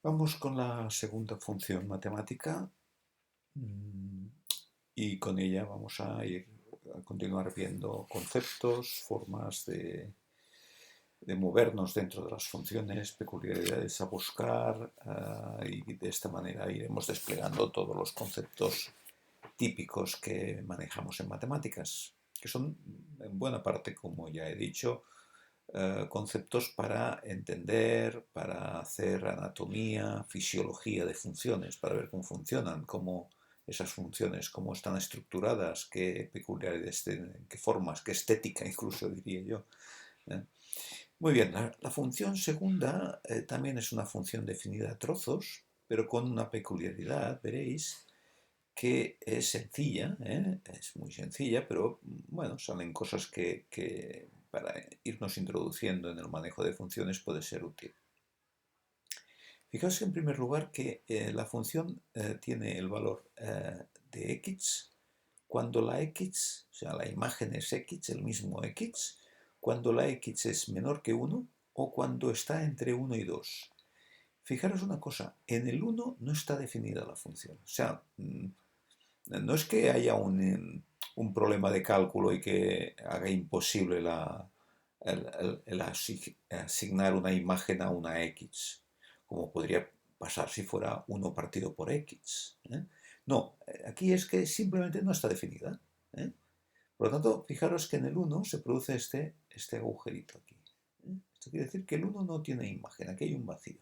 Vamos con la segunda función matemática mm, y con ella vamos a continuar viendo conceptos, formas de movernos dentro de las funciones, peculiaridades a buscar y de esta manera iremos desplegando todos los conceptos típicos que manejamos en matemáticas, que son en buena parte, como ya he dicho, conceptos para entender, para hacer anatomía, fisiología de funciones, para ver cómo funcionan, cómo esas funciones, cómo están estructuradas, qué peculiaridades tienen, qué formas, qué estética incluso diría yo. ¿Eh? Muy bien, la función segunda también es una función definida a trozos, pero con una peculiaridad, veréis, que es sencilla, es muy sencilla, pero bueno, salen cosas que para irnos introduciendo en el manejo de funciones puede ser útil. Fijaos en primer lugar que la función tiene el valor de x cuando la x, o sea, la imagen es x, el mismo x, cuando la x es menor que 1 o cuando está entre 1 y 2. Fijaros una cosa, en el 1 no está definida la función. O sea, no es que haya un problema de cálculo y que haga imposible el asignar una imagen a una X, como podría pasar si fuera uno partido por X. No, aquí es que simplemente no está definida. ¿eh? Por lo tanto, fijaros que en el uno se produce este agujerito aquí. Esto quiere decir que el uno no tiene imagen, aquí hay un vacío.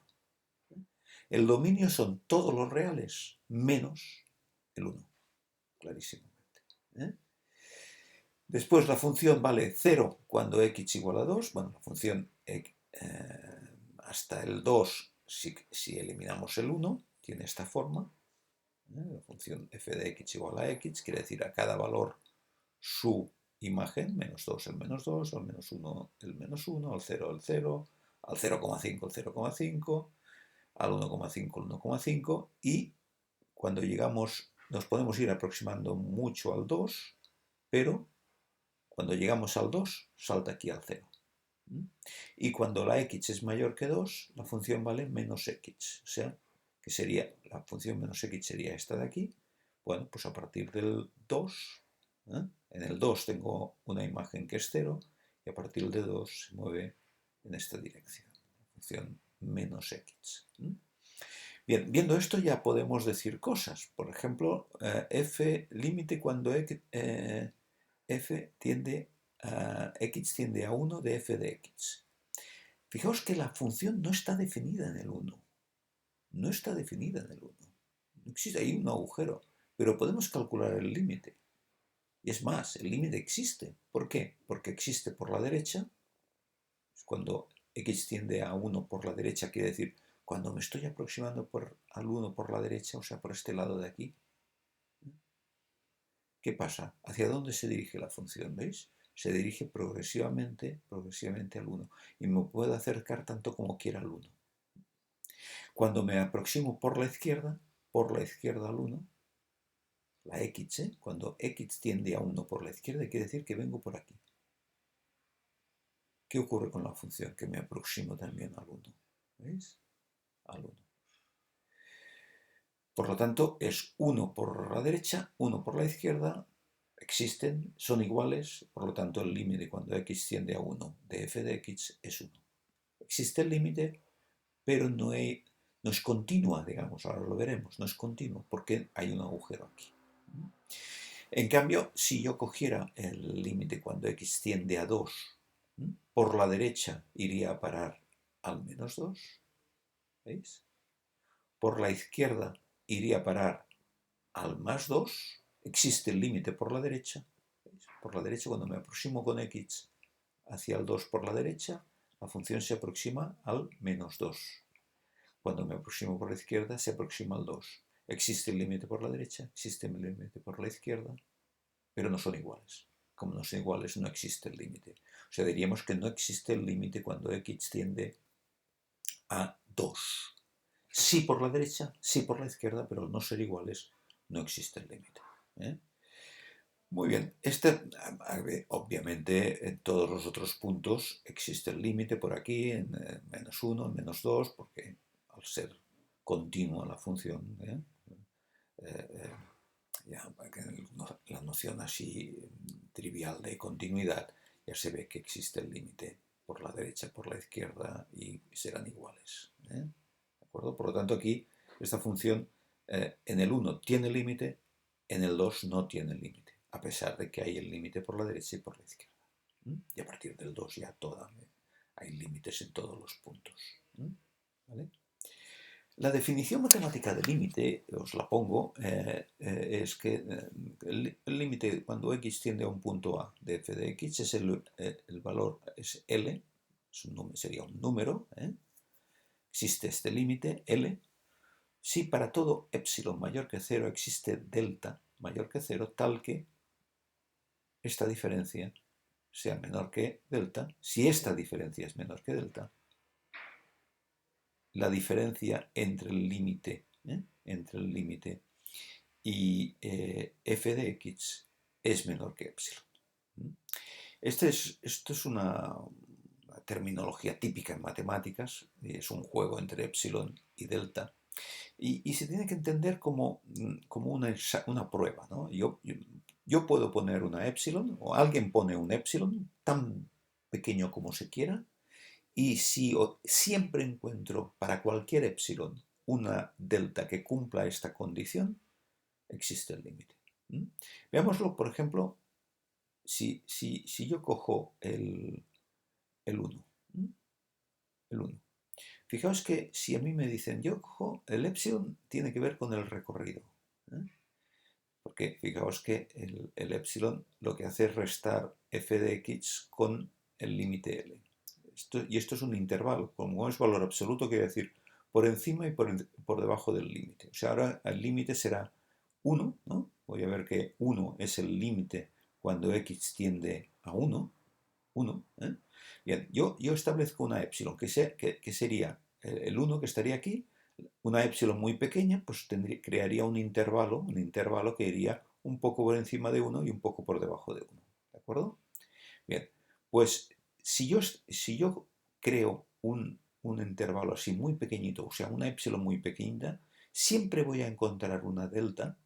El dominio son todos los reales menos el uno, clarísimamente. ¿eh? Después la función vale 0 cuando x igual a 2. Bueno, la función hasta el 2, si eliminamos el 1, tiene esta forma. La función f de x igual a x quiere decir a cada valor su imagen, menos 2 el menos 2, al menos 1 el menos 1, al 0 el 0, al 0,5 el 0,5, al 1,5 el 1,5 y cuando llegamos nos podemos ir aproximando mucho al 2, pero cuando llegamos al 2, salta aquí al 0. Y cuando la x es mayor que 2, la función vale menos x. O sea, que sería, la función menos x sería esta de aquí. Bueno, pues a partir del 2, en el 2 tengo una imagen que es 0, y a partir de 2 se mueve en esta dirección. La función menos x. Bien, viendo esto ya podemos decir cosas. Por ejemplo, f límite cuando f tiende x tiende a 1 de f de x. Fijaos que la función no está definida en el 1. No está definida en el 1. No existe ahí un agujero, pero podemos calcular el límite. Y es más, el límite existe. ¿Por qué? Porque existe por la derecha. Cuando x tiende a 1 por la derecha, quiere decir, cuando me estoy aproximando al 1 por la derecha, o sea, por este lado de aquí, ¿qué pasa? ¿Hacia dónde se dirige la función? ¿Veis? Se dirige progresivamente al 1 y me puedo acercar tanto como quiera al 1. Cuando me aproximo por la izquierda al 1, la x, cuando x tiende a 1 por la izquierda, quiere decir que vengo por aquí. ¿Qué ocurre con la función? Que me aproximo también al 1. ¿Veis? Al 1. Por lo tanto, es 1 por la derecha, 1 por la izquierda, existen, son iguales, por lo tanto el límite cuando x tiende a 1 de f de x es 1. Existe el límite, pero no es continua, digamos, ahora lo veremos, no es continuo, porque hay un agujero aquí. En cambio, si yo cogiera el límite cuando x tiende a 2, por la derecha iría a parar al menos 2, ¿veis? Por la izquierda iría a parar al más 2, existe el límite por la derecha. ¿Veis? Por la derecha, cuando me aproximo con x hacia el 2 por la derecha, la función se aproxima al menos 2. Cuando me aproximo por la izquierda, se aproxima al 2. Existe el límite por la derecha, existe el límite por la izquierda, pero no son iguales. Como no son iguales, no existe el límite. O sea, diríamos que no existe el límite cuando x tiende a 2. Sí por la derecha, sí por la izquierda, pero al no ser iguales, no existe el límite. Muy bien, obviamente en todos los otros puntos existe el límite por aquí, en menos 1, en menos 2, porque al ser continua la función, ya, la noción así trivial de continuidad, ya se ve que existe el límite por la derecha, por la izquierda y serán iguales. ¿De acuerdo? Por lo tanto, aquí esta función en el 1 tiene límite, en el 2 no tiene límite, a pesar de que hay el límite por la derecha y por la izquierda. Y a partir del 2 ya hay límites en todos los puntos. ¿Vale? La definición matemática de límite, os la pongo, es que el límite cuando x tiende a un punto A de f de x es el valor es L, sería un número, existe este límite L, si para todo epsilon mayor que 0 existe delta mayor que 0, tal que esta diferencia sea menor que delta. Si esta diferencia es menor que delta, la diferencia entre el límite y f de x es menor que epsilon. Esto es una terminología típica en matemáticas, es un juego entre epsilon y delta, y se tiene que entender como una prueba, ¿no? Yo puedo poner una epsilon, o alguien pone un epsilon tan pequeño como se quiera, y si siempre encuentro para cualquier epsilon una delta que cumpla esta condición, existe el límite. Veámoslo, por ejemplo, si yo cojo el 1. El 1. Fijaos que si a mí me dicen, yo cojo el epsilon, tiene que ver con el recorrido. Porque fijaos que el epsilon lo que hace es restar f de x con el límite L. Esto es un intervalo, como es valor absoluto, quiere decir por encima y por debajo del límite. O sea, ahora el límite será 1, ¿no? Voy a ver que 1 es el límite cuando x tiende a 1. Bien, yo establezco una epsilon, que sería el 1 que estaría aquí, una epsilon muy pequeña, pues crearía un intervalo que iría un poco por encima de 1 y un poco por debajo de 1. ¿De acuerdo? Bien, pues si yo creo un intervalo así muy pequeñito, o sea, una epsilon muy pequeñita, siempre voy a encontrar una delta,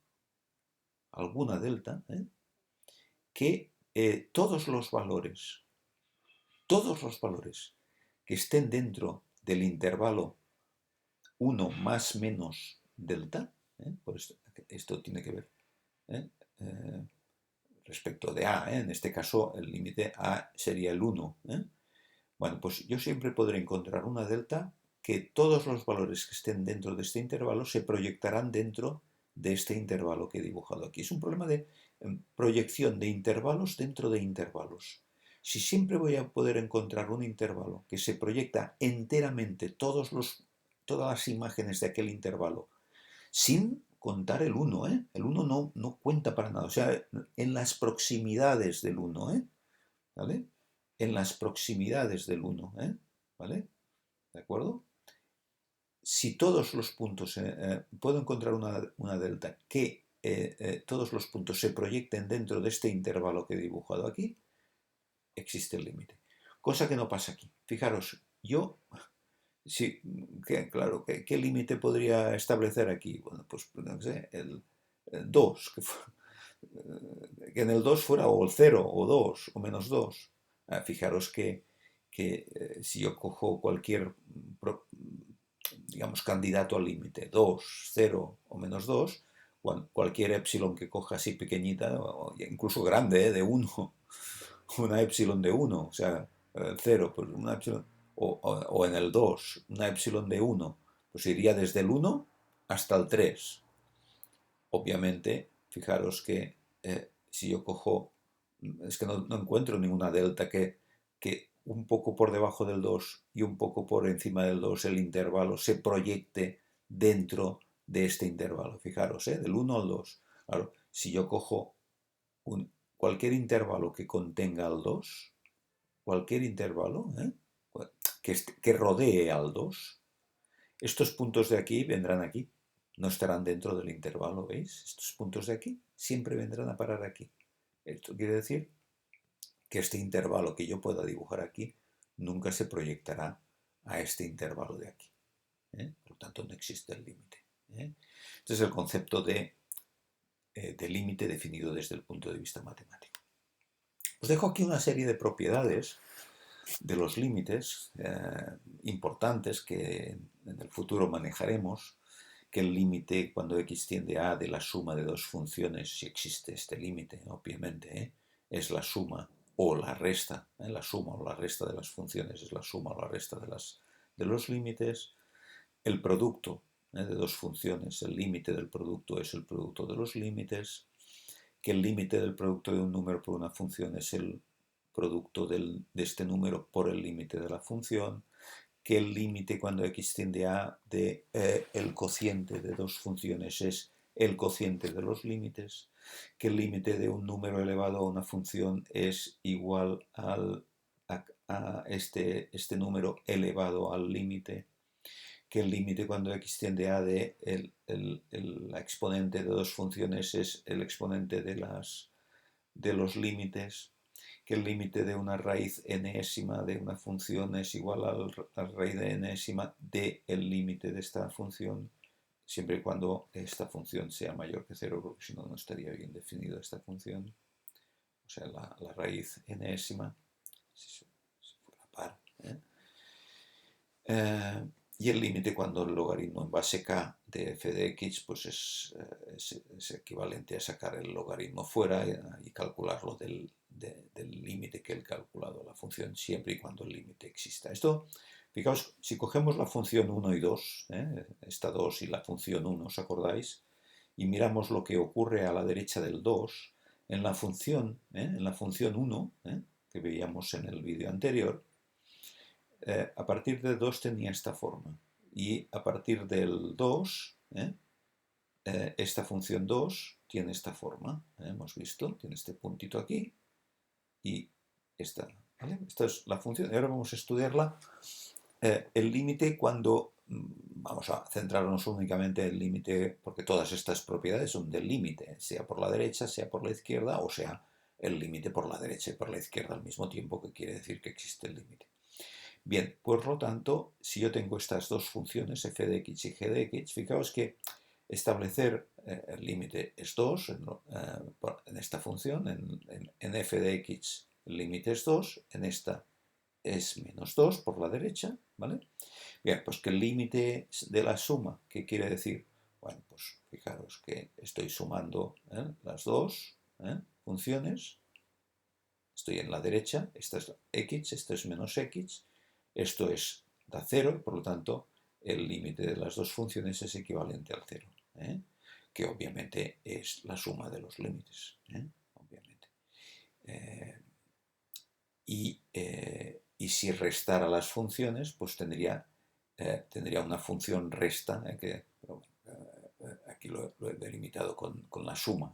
alguna delta, que todos los valores que estén dentro del intervalo 1 más menos delta, por esto tiene que ver respecto de A, en este caso el límite A sería el 1. Bueno, pues yo siempre podré encontrar una delta que todos los valores que estén dentro de este intervalo se proyectarán dentro de este intervalo que he dibujado aquí. Es un problema de proyección de intervalos dentro de intervalos. Si siempre voy a poder encontrar un intervalo que se proyecta enteramente todas las imágenes de aquel intervalo, sin contar el 1, el 1 no cuenta para nada, o sea, en las proximidades del 1, ¿vale? En las proximidades del 1, ¿vale? ¿De acuerdo? Si todos los puntos, puedo encontrar una delta que todos los puntos se proyecten dentro de este intervalo que he dibujado aquí, existe el límite. Cosa que no pasa aquí. Fijaros, sí, claro, ¿qué límite podría establecer aquí? Bueno, pues no sé, el 2, que en el 2 fuera o el 0, o 2, o menos 2. Fijaros que si yo cojo cualquier, digamos, candidato al límite, 2, 0 o menos 2, cualquier epsilon que coja así pequeñita, o incluso grande, de 1, una epsilon de 1, o sea, 0, pues una epsilon, o en el 2, una epsilon de 1, pues iría desde el 1 hasta el 3. Obviamente, fijaros que si yo cojo, es que no encuentro ninguna delta que un poco por debajo del 2 y un poco por encima del 2 el intervalo se proyecte dentro de este intervalo. Fijaros, del 1 al 2. Claro, si yo cojo cualquier intervalo que contenga al 2, cualquier intervalo que rodee al 2, estos puntos de aquí vendrán aquí. No estarán dentro del intervalo, ¿veis? Estos puntos de aquí siempre vendrán a parar aquí. Esto quiere decir que este intervalo que yo pueda dibujar aquí nunca se proyectará a este intervalo de aquí. Por tanto no existe el límite. Este es el concepto de límite definido desde el punto de vista matemático. Os dejo aquí una serie de propiedades de los límites importantes que en el futuro manejaremos, que el límite cuando x tiende a de la suma de dos funciones, si existe este límite, obviamente, es la suma o la resta, la suma o la resta de las funciones es la suma o la resta de los límites. El producto de dos funciones, el límite del producto es el producto de los límites, que el límite del producto de un número por una función es el producto de este número por el límite de la función, que el límite cuando x tiende a de el cociente de dos funciones es el cociente de los límites, que el límite de un número elevado a una función es igual a este número elevado al límite, que el límite cuando x tiende a de la exponente de dos funciones es el exponente de los límites, que el límite de una raíz enésima de una función es igual a la raíz de enésima del límite de esta función, siempre y cuando esta función sea mayor que 0, porque si no, no estaría bien definida esta función. O sea, la raíz enésima, si fuera par. Y el límite cuando el logaritmo en base k de f de x pues es equivalente a sacar el logaritmo fuera y calcularlo del límite que he calculado la función, siempre y cuando el límite exista. Esto, fijaos, si cogemos la función 1 y 2, esta 2 y la función 1, ¿os acordáis? Y miramos lo que ocurre a la derecha del 2, en la función 1, que veíamos en el vídeo anterior, a partir de 2 tenía esta forma, y a partir del 2, esta función 2 tiene esta forma, hemos visto, tiene este puntito aquí, y esta, ¿vale? Esta es la función, y ahora vamos a estudiarla, el límite cuando, vamos a centrarnos únicamente en el límite, porque todas estas propiedades son del límite, sea por la derecha, sea por la izquierda, o sea, el límite por la derecha y por la izquierda al mismo tiempo, que quiere decir que existe el límite. Bien, por lo tanto, si yo tengo estas dos funciones, f de x y g de x, fijaos que establecer el límite es 2 en esta función, en f de x el límite es 2, en esta es menos 2 por la derecha, ¿vale? Bien, pues que el límite de la suma, ¿qué quiere decir? Bueno, pues fijaros que estoy sumando las dos funciones, estoy en la derecha, esta es x, esto es menos x, esto da 0 y por lo tanto el límite de las dos funciones es equivalente al 0, que obviamente es la suma de los límites, obviamente. Y si restara las funciones, pues tendría una función resta, aquí lo he delimitado con la suma,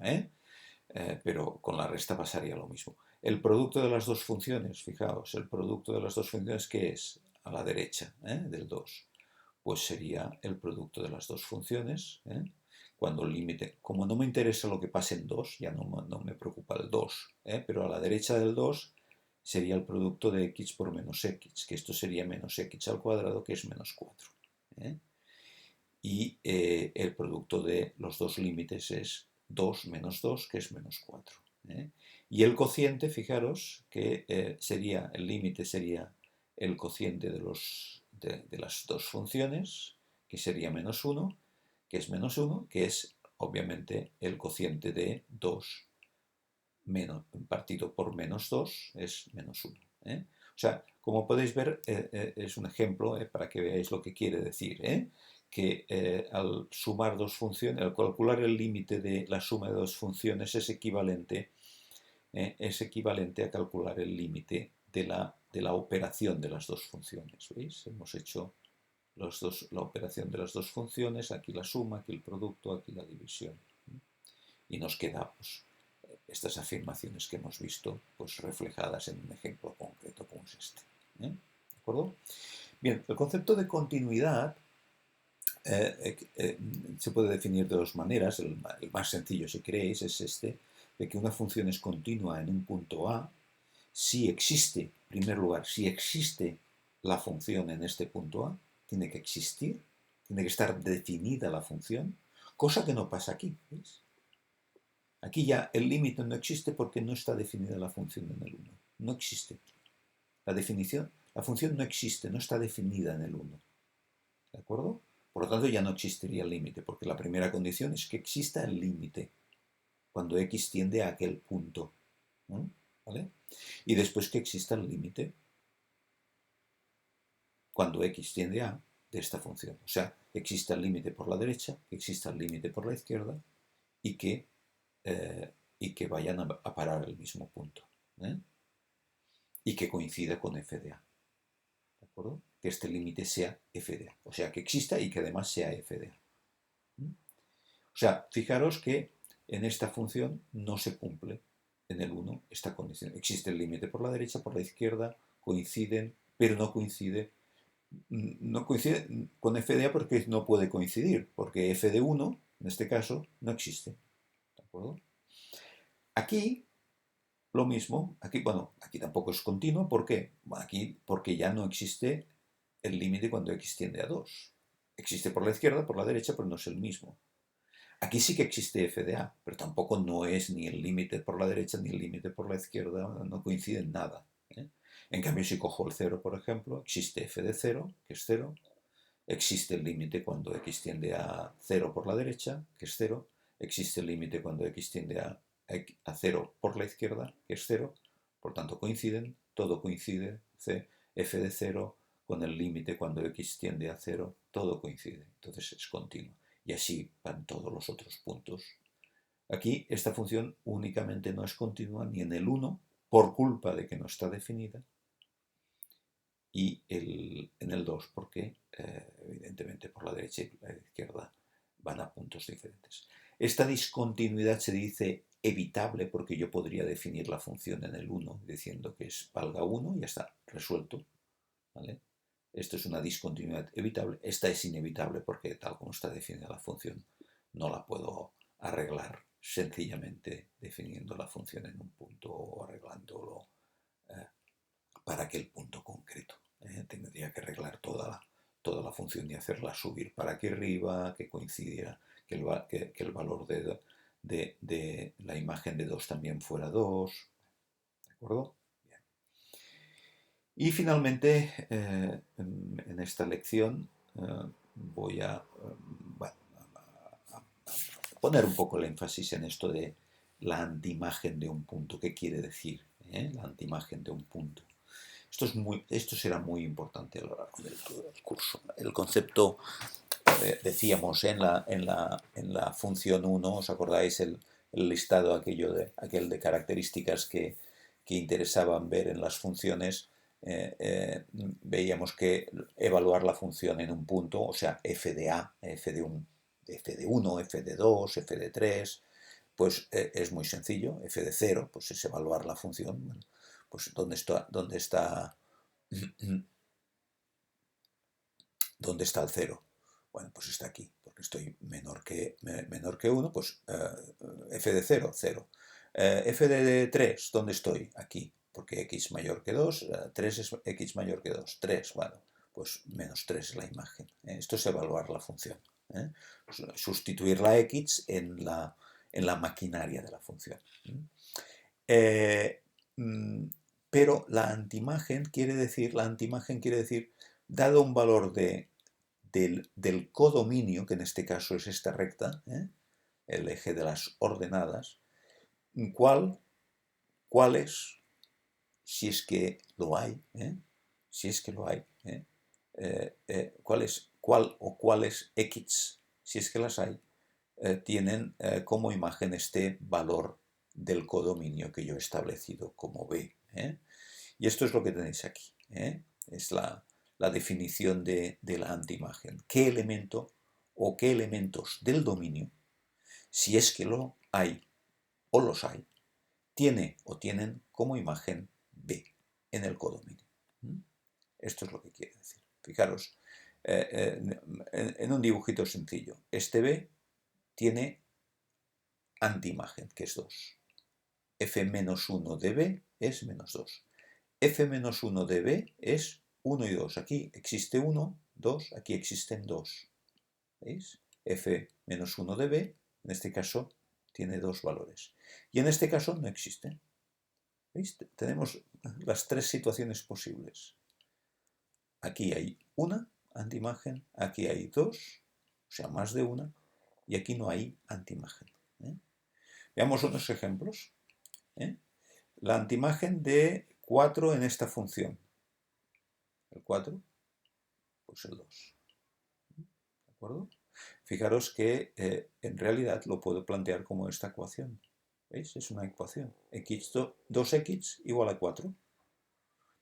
pero con la resta pasaría lo mismo. El producto de las dos funciones, fijaos, el producto de las dos funciones, ¿qué es? A la derecha del 2, pues sería el producto de las dos funciones, cuando el límite, como no me interesa lo que pase en 2, ya no me preocupa el 2, pero a la derecha del 2 sería el producto de x por menos x, que esto sería menos x al cuadrado, que es menos 4. Y el producto de los dos límites es 2 menos 2, que es menos 4. Y el cociente, fijaros, que el límite sería el cociente de las dos funciones, que sería menos 1, que es menos 1, que es obviamente el cociente de 2 partido por menos 2 es menos 1. O sea, como podéis ver, es un ejemplo para que veáis lo que quiere decir, que al sumar dos funciones, al calcular el límite de la suma de dos funciones es equivalente a calcular el límite de la operación de las dos funciones. ¿Veis? Hemos hecho la operación de las dos funciones, aquí la suma, aquí el producto, aquí la división. Y nos quedamos estas afirmaciones que hemos visto pues reflejadas en un ejemplo concreto como es este. ¿De acuerdo? Bien, el concepto de continuidad se puede definir de dos maneras. El más sencillo, si queréis, es este, de que una función es continua en un punto A si existe, en primer lugar, si existe la función en este punto A, tiene que existir, tiene que estar definida la función, cosa que no pasa aquí, ¿veis? Aquí ya el límite no existe porque no está definida la función en el 1. No existe. La función no existe, no está definida en el 1. ¿De acuerdo? Por lo tanto, ya no existiría el límite, porque la primera condición es que exista el límite cuando x tiende a aquel punto. ¿No? ¿Vale? Y después que exista el límite cuando x tiende a de esta función. O sea, que exista el límite por la derecha, que exista el límite por la izquierda y que vayan a parar al mismo punto. ¿Eh? Y que coincida con f de a. ¿De acuerdo? Que este límite sea f de a. O sea, que exista y que además sea f de a. O sea, fijaros que en esta función no se cumple en el 1 esta condición. Existe el límite por la derecha, por la izquierda, coinciden, pero no coincide con f de a porque no puede coincidir, porque f de 1, en este caso, no existe. ¿De acuerdo? Aquí, lo mismo, aquí tampoco es continuo, ¿por qué? Aquí porque ya no existe el límite cuando x tiende a 2. Existe por la izquierda, por la derecha, pero no es el mismo. Aquí sí que existe f de a, pero tampoco no es ni el límite por la derecha ni el límite por la izquierda, no coinciden nada. ¿Eh? En cambio, si cojo el 0, por ejemplo, existe f de 0, que es 0, existe el límite cuando x tiende a 0 por la derecha, que es 0, existe el límite cuando x tiende a 0 por la izquierda, que es 0, por tanto coinciden, todo coincide, f de 0 con el límite cuando x tiende a 0, todo coincide, entonces es continuo. Y así van todos los otros puntos. Aquí esta función únicamente no es continua ni en el 1, por culpa de que no está definida, y en el 2, porque evidentemente por la derecha y la izquierda van a puntos diferentes. Esta discontinuidad se dice evitable porque yo podría definir la función en el 1 diciendo que valga 1 y ya está, resuelto. ¿Vale? Esto es una discontinuidad evitable. Esta es inevitable porque tal como está definida la función no la puedo arreglar sencillamente definiendo la función en un punto o arreglándolo para aquel punto concreto. Tendría que arreglar toda la función y hacerla subir para aquí arriba, que coincidiera, que el valor de la imagen de 2 también fuera 2. ¿De acuerdo? Bien. Y finalmente, en esta lección voy a poner un poco el énfasis en esto de la antiimagen de un punto. ¿Qué quiere decir la antiimagen de un punto? Esto será muy importante a lo largo del curso. El concepto, decíamos, en la función 1, ¿os acordáis el listado aquel de características que interesaban ver en las funciones? Veíamos que evaluar la función en un punto, o sea, f de a, f de 1, f de 2, f de 3, pues es muy sencillo. F de 0, pues es evaluar la función. Bueno, pues ¿dónde está el 0? Bueno, pues está aquí, porque estoy menor que 1, pues f de 0, 0. F de 3, ¿dónde estoy? Aquí, porque x mayor que 2, 3 es x mayor que 2, 3, bueno, pues menos 3 es la imagen. Esto es evaluar la función. Sustituir la x en la maquinaria de la función. Pero la antiimagen quiere decir, dado un valor del codominio, que en este caso es esta recta, el eje de las ordenadas, ¿cuál es, si es que lo hay, cuáles x, si es que las hay, tienen como imagen este valor del codominio que yo he establecido como B. Y esto es lo que tenéis aquí. Es la definición de la antiimagen. ¿Qué elemento o qué elementos del dominio, si es que lo hay o los hay, tiene o tienen como imagen B en el codominio? Esto es lo que quiere decir. Fijaros, en un dibujito sencillo, este B tiene antiimagen, que es 2. f-1 de B es menos 2. f-1 de B es 1 y 2. Aquí existe 1, 2, aquí existen 2. ¿Veis? F menos 1 de B, en este caso, tiene dos valores. Y en este caso no existe. ¿Veis? Tenemos las tres situaciones posibles. Aquí hay una antiimagen, aquí hay dos, o sea, más de una, y aquí no hay antiimagen. Veamos unos ejemplos. La antiimagen de 4 en esta función. El 4, pues el 2. ¿De acuerdo? Fijaros que en realidad lo puedo plantear como esta ecuación. ¿Veis? Es una ecuación. 2x igual a 4.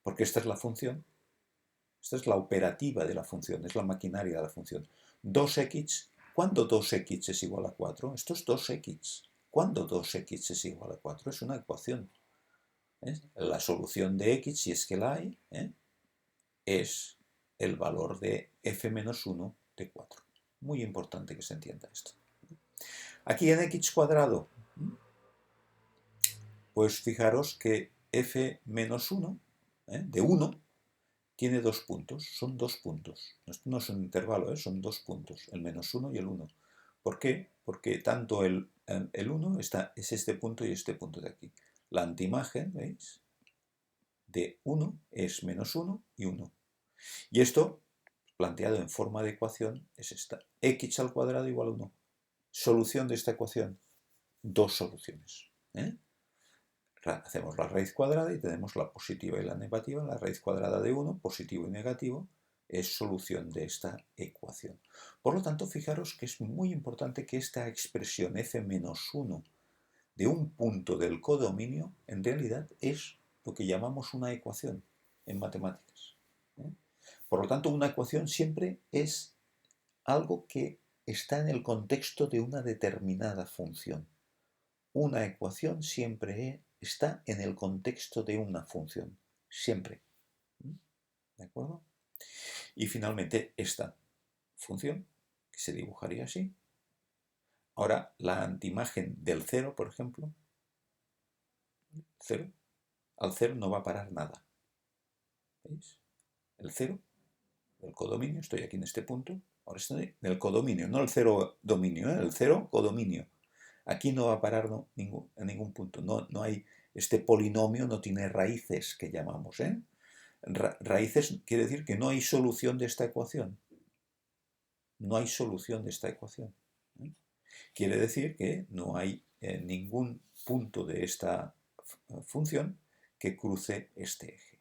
Porque esta es la función. Esta es la operativa de la función, es la maquinaria de la función. 2x, ¿cuándo 2x es igual a 4? Esto es 2x. ¿Cuándo 2x es igual a 4? Es una ecuación. La solución de x, si es que la hay, es el valor de f menos 1 de 4. Muy importante que se entienda esto. Aquí en x cuadrado, pues fijaros que f menos 1 de 1 tiene dos puntos, son dos puntos. Esto no es un intervalo, son dos puntos, el menos 1 y el 1. ¿Por qué? Porque tanto el 1 es este punto y este punto de aquí. La antiimagen, ¿veis? De 1 es menos 1 y 1. Y esto, planteado en forma de ecuación, es esta. X al cuadrado igual a 1. Solución de esta ecuación, dos soluciones. Hacemos la raíz cuadrada y tenemos la positiva y la negativa. La raíz cuadrada de 1, positivo y negativo, es solución de esta ecuación. Por lo tanto, fijaros que es muy importante que esta expresión f menos 1 de un punto del codominio en realidad es lo que llamamos una ecuación en matemáticas. Por lo tanto, una ecuación siempre es algo que está en el contexto de una determinada función. Una ecuación siempre está en el contexto de una función. Siempre. ¿De acuerdo? Y finalmente esta función, que se dibujaría así. Ahora, la antiimagen del 0, por ejemplo. 0. Al 0 no va a parar nada. ¿Veis? El 0, el codominio, estoy aquí en este punto. Ahora estoy en el codominio, no el 0 dominio, el 0 codominio. Aquí no va a parar en ningún punto. No hay, este polinomio no tiene raíces, que llamamos. Raíces quiere decir que no hay solución de esta ecuación. No hay solución de esta ecuación. Quiere decir que no hay ningún punto de esta función que cruce este eje,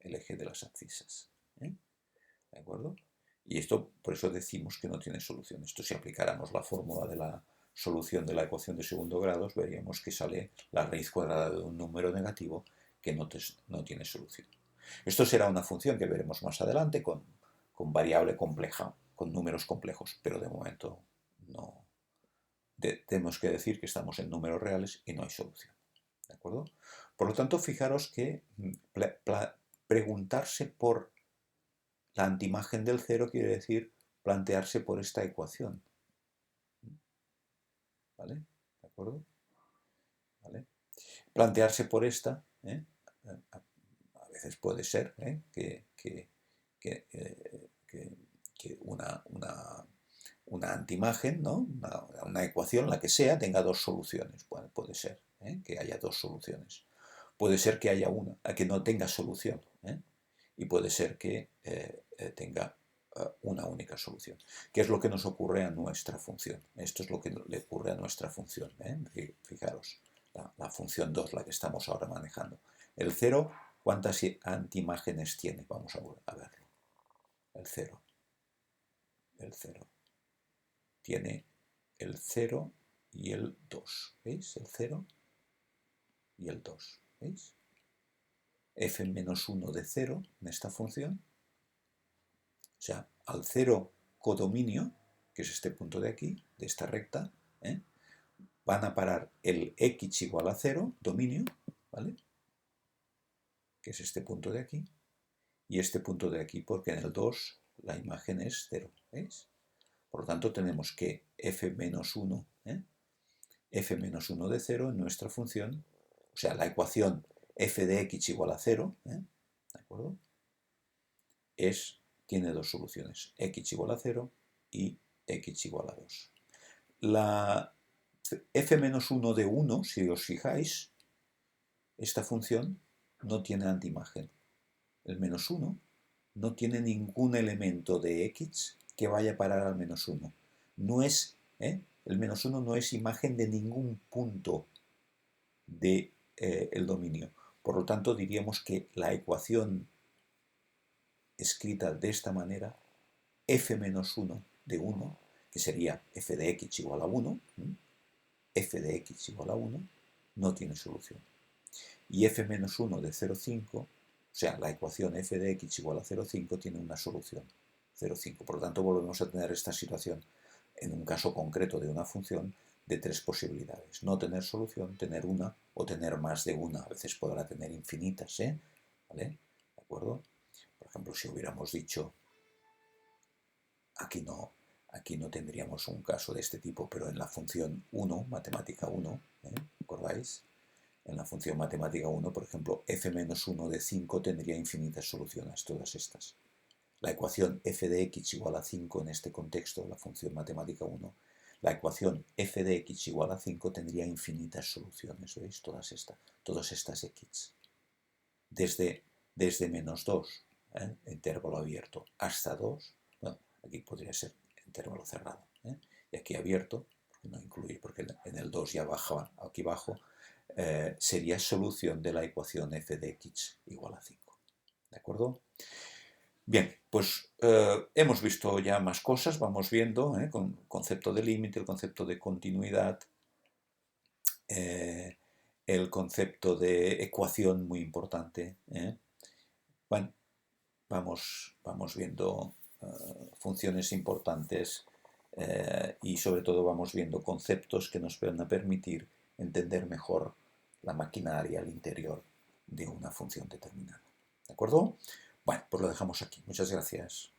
el eje de las abscisas. ¿De acuerdo? Y esto, por eso decimos que no tiene solución. Esto, si aplicáramos la fórmula de la solución de la ecuación de segundo grado, veríamos que sale la raíz cuadrada de un número negativo que no tiene solución. Esto será una función que veremos más adelante con variable compleja, con números complejos, pero de momento no. Tenemos que decir que estamos en números reales y no hay solución. ¿De acuerdo? Por lo tanto, fijaros que preguntarse por la antiimagen del 0 quiere decir plantearse por esta ecuación. ¿Vale? ¿De acuerdo? ¿Vale? Plantearse por esta, a veces puede ser que una antiimagen, ¿no? Una ecuación, la que sea, tenga dos soluciones. Bueno, puede ser que haya dos soluciones. Puede ser que haya una, que no tenga solución. Y puede ser que tenga una única solución. ¿Qué es lo que nos ocurre a nuestra función? Esto es lo que le ocurre a nuestra función. Fijaros, la función 2, la que estamos ahora manejando. El 0, ¿cuántas antiimágenes tiene? Vamos a verlo. El 0. El 0. Tiene el 0 y el 2. ¿Veis? El 0 y el 2. ¿Veis? F menos 1 de 0 en esta función. O sea, al 0 codominio, que es este punto de aquí, de esta recta, van a parar el x igual a 0, dominio, ¿vale? Que es este punto de aquí, y este punto de aquí, porque en el 2 la imagen es 0, ¿veis? Por lo tanto, tenemos que f menos 1, f menos 1 de 0 en nuestra función, o sea, la ecuación f de x igual a 0, ¿de acuerdo? Tiene dos soluciones, x igual a 0 y x igual a 2. La f-1 de 1, si os fijáis, esta función no tiene antiimagen. El menos 1 no tiene ningún elemento de x que vaya a parar al menos 1. No es, el menos 1 no es imagen de ningún punto del dominio. Por lo tanto, diríamos que la ecuación escrita de esta manera, f-1 de 1, que sería f de x igual a 1, f de x igual a 1, no tiene solución. Y f-1 de 0,5, o sea, la ecuación f de x igual a 0,5 tiene una solución, 0,5. Por lo tanto, volvemos a tener esta situación, en un caso concreto de una función, de tres posibilidades. No tener solución, tener una o tener más de una. A veces podrá tener infinitas, ¿vale? ¿De acuerdo? Por ejemplo, si hubiéramos dicho, aquí no tendríamos un caso de este tipo, pero en la función 1, matemática 1, ¿recordáis? En la función matemática 1, por ejemplo, f-1 de 5 tendría infinitas soluciones, todas estas. La ecuación f de x igual a 5 en este contexto, la función matemática 1, la ecuación f de x igual a 5 tendría infinitas soluciones, ¿veis? Todas estas x. Desde menos 2, intervalo abierto, hasta 2, bueno, aquí podría ser intervalo cerrado, y aquí abierto, porque no incluye, porque en el 2 ya bajaba, aquí abajo, sería solución de la ecuación f de x igual a 5. ¿De acuerdo? Bien, pues hemos visto ya más cosas, vamos viendo, con el concepto de límite, el concepto de continuidad, el concepto de ecuación muy importante. Bueno, vamos viendo funciones importantes y sobre todo vamos viendo conceptos que nos van a permitir entender mejor la maquinaria al interior de una función determinada. ¿De acuerdo? Bueno, pues lo dejamos aquí. Muchas gracias.